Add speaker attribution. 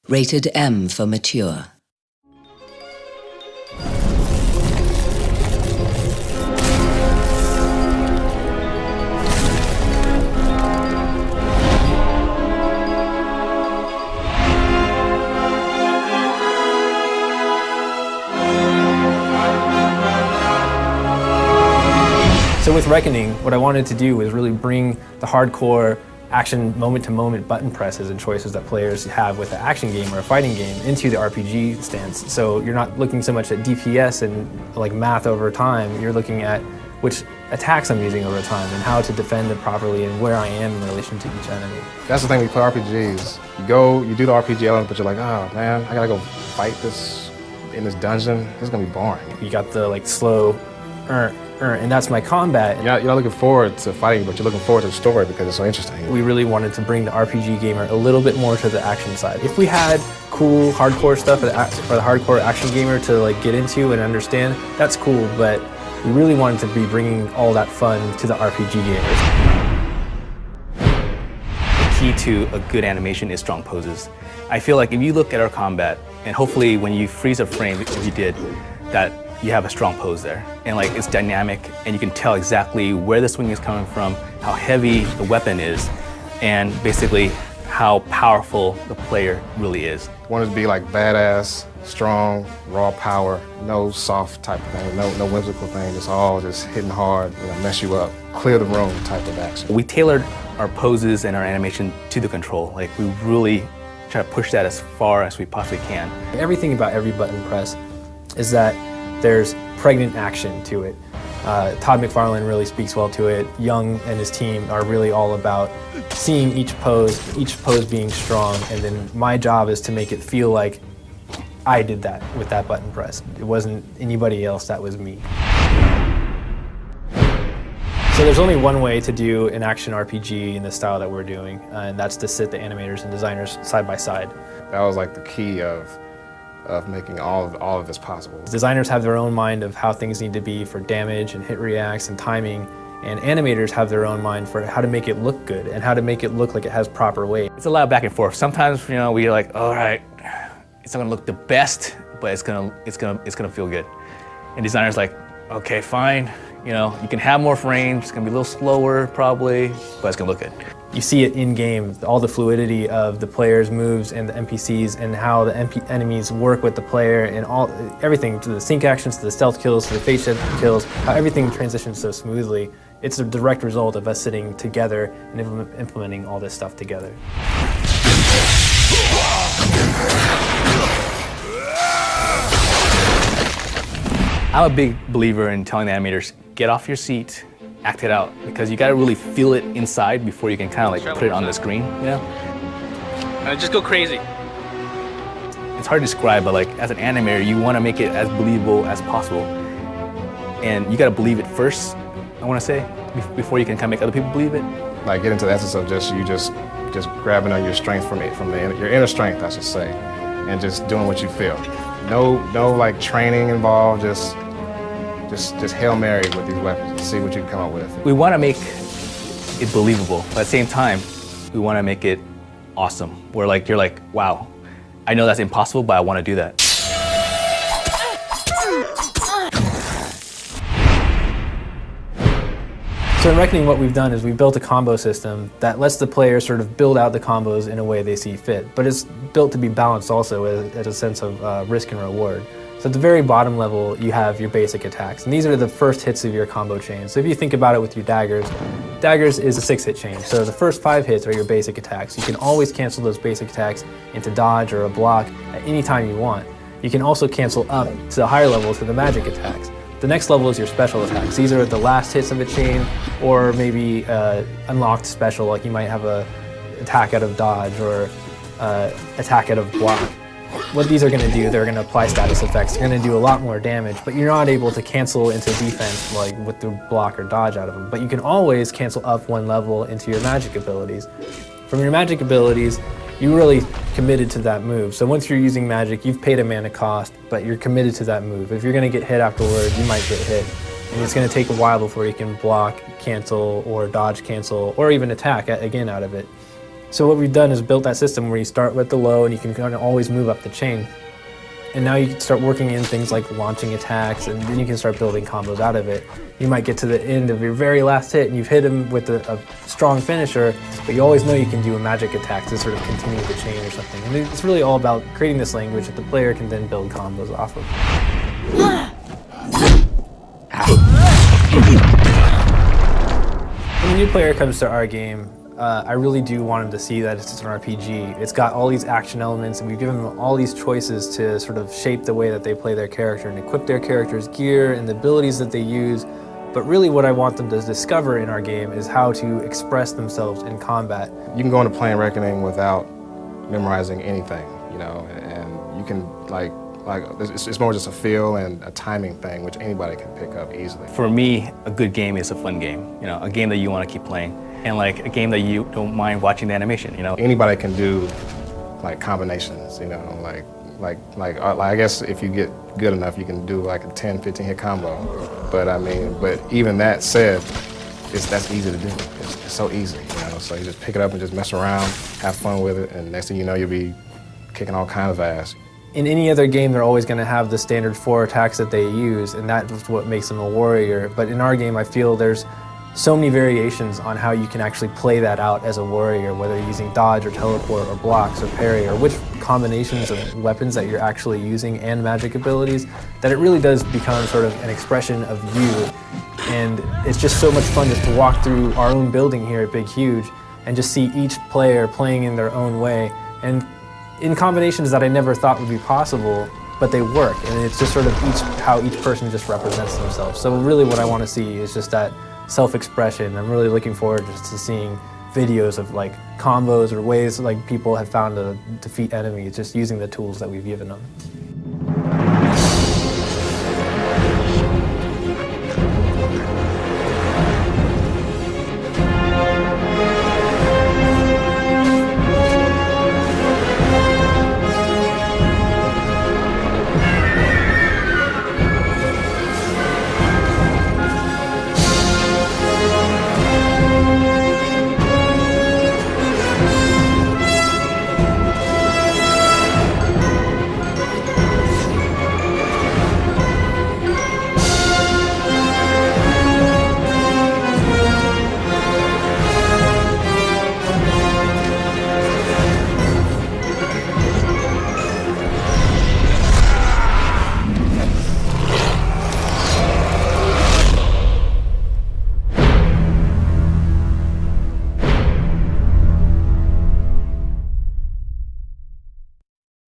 Speaker 1: Rated M for mature.
Speaker 2: So with Reckoning, what I wanted to do was really bring the hardcore action moment-to-moment button presses and choices that players have with an action game or a fighting game into the RPG stance. So you're not looking so much at DPS and like math over time, you're looking at which attacks I'm using over time and how to defend it properly and where I am in relation to each enemy.
Speaker 3: That's the thing when you play RPGs. You go, you do the RPG element, but you're like, oh man, I gotta go fight this in this dungeon. This is gonna be boring.
Speaker 2: You got the like slow, and that's my combat.
Speaker 3: You're not looking forward to fighting, but you're looking forward to the story because it's so interesting.
Speaker 2: We really wanted to bring the RPG gamer a little bit more to the action side. If we had cool hardcore stuff for the hardcore action gamer to like get into and understand, that's cool, but we really wanted to be bringing all that fun to the RPG gamers.
Speaker 4: The key to a good animation is strong poses. I feel like if you look at our combat, and hopefully when you freeze a frame, if you did, that you have a strong pose there. And like it's dynamic and you can tell exactly where the swing is coming from, how heavy the weapon is, and basically how powerful the player really is.
Speaker 3: Wanted to be like badass, strong, raw power, no soft type of thing, no whimsical thing, it's all just hitting hard, mess you up, clear the room type of action.
Speaker 4: We tailored our poses and our animation to the control. Like we really try to push that as far as we possibly can.
Speaker 2: Everything about every button press is that there's pregnant action to it. Todd McFarlane really speaks well to it. Young and his team are really all about seeing each pose being strong, and then my job is to make it feel like I did that with that button press. It wasn't anybody else, that was me. So there's only one way to do an action RPG in the style that we're doing, and that's to sit the animators and designers side by side.
Speaker 3: That was like the key of making all of this possible.
Speaker 2: Designers have their own mind of how things need to be for damage and hit reacts and timing, and animators have their own mind for how to make it look good and how to make it look like it has proper weight.
Speaker 4: It's a lot of back and forth. Sometimes, we're like, all right, it's not gonna look the best, but it's gonna feel good. And designers like, okay, fine, you can have more frames, it's gonna be a little slower probably, but it's gonna look good.
Speaker 2: You see it in-game, all the fluidity of the players' moves and the NPCs and how the enemies work with the player and everything, to the sync actions, to the stealth kills, to the face shift kills, how everything transitions so smoothly. It's a direct result of us sitting together and implementing all this stuff together.
Speaker 4: I'm a big believer in telling the animators, get off your seat, act it out, because you gotta really feel it inside before you can kind of like put it on the screen,
Speaker 5: Just go crazy.
Speaker 4: It's hard to describe, but like as an animator, you want to make it as believable as possible, and you gotta believe it first. I want to say before you can kind of make other people believe it.
Speaker 3: Like get into the essence of just grabbing on your strength your inner strength, I should say, and just doing what you feel. No like training involved. Just Hail Mary with these weapons and see what you can come up with.
Speaker 4: We want to make it believable, but at the same time, we want to make it awesome. Where like you're like, wow, I know that's impossible, but I want to do that.
Speaker 2: So in Reckoning, what we've done is we've built a combo system that lets the player sort of build out the combos in a way they see fit, but it's built to be balanced also at a sense of risk and reward. So at the very bottom level, you have your basic attacks, and these are the first hits of your combo chain. So if you think about it with your daggers is a 6-hit chain. So the first 5 hits are your basic attacks. You can always cancel those basic attacks into dodge or a block at any time you want. You can also cancel up to the higher level to the magic attacks. The next level is your special attacks. These are the last hits of a chain, or maybe unlocked special, like you might have a attack out of dodge or attack out of block. What these are going to do, they're going to apply status effects. They're going to do a lot more damage, but you're not able to cancel into defense like with the block or dodge out of them. But you can always cancel up one level into your magic abilities. From your magic abilities, you're really committed to that move. So once you're using magic, you've paid a mana cost, but you're committed to that move. If you're going to get hit afterward, you might get hit. And it's going to take a while before you can block, cancel, or dodge cancel, or even attack again out of it. So what we've done is built that system where you start with the low and you can kind of always move up the chain. And now you can start working in things like launching attacks, and then you can start building combos out of it. You might get to the end of your very last hit and you've hit him with a strong finisher, but you always know you can do a magic attack to sort of continue the chain or something. And it's really all about creating this language that the player can then build combos off of. When a new player comes to our game, I really do want them to see that it's an RPG. It's got all these action elements, and we've given them all these choices to sort of shape the way that they play their character and equip their character's gear and the abilities that they use. But really what I want them to discover in our game is how to express themselves in combat.
Speaker 3: You can go into Plane Reckoning without memorizing anything, you know, and you can it's more just a feel and a timing thing, which anybody can pick up easily.
Speaker 4: For me, a good game is a fun game, you know, a game that you want to keep playing, and like a game that you don't mind watching the animation, you know.
Speaker 3: Anybody can do like combinations, you know, I guess if you get good enough, you can do like a 10, 15 hit combo. But I mean, but even that said, that's easy to do. It's so easy, you know. So you just pick it up and just mess around, have fun with it, and next thing you know, you'll be kicking all kinds of ass.
Speaker 2: In any other game, they're always going to have the standard 4 attacks that they use, and that's what makes them a warrior. But in our game, I feel there's so many variations on how you can actually play that out as a warrior, whether you're using dodge or teleport or blocks or parry, or which combinations of weapons that you're actually using and magic abilities, that it really does become sort of an expression of you. And it's just so much fun just to walk through our own building here at Big Huge and just see each player playing in their own way, and in combinations that I never thought would be possible, but they work. And it's just sort of how each person just represents themselves. So really what I want to see is just that self-expression. I'm really looking forward just to seeing videos of like combos or ways like people have found to defeat enemies just using the tools that we've given them.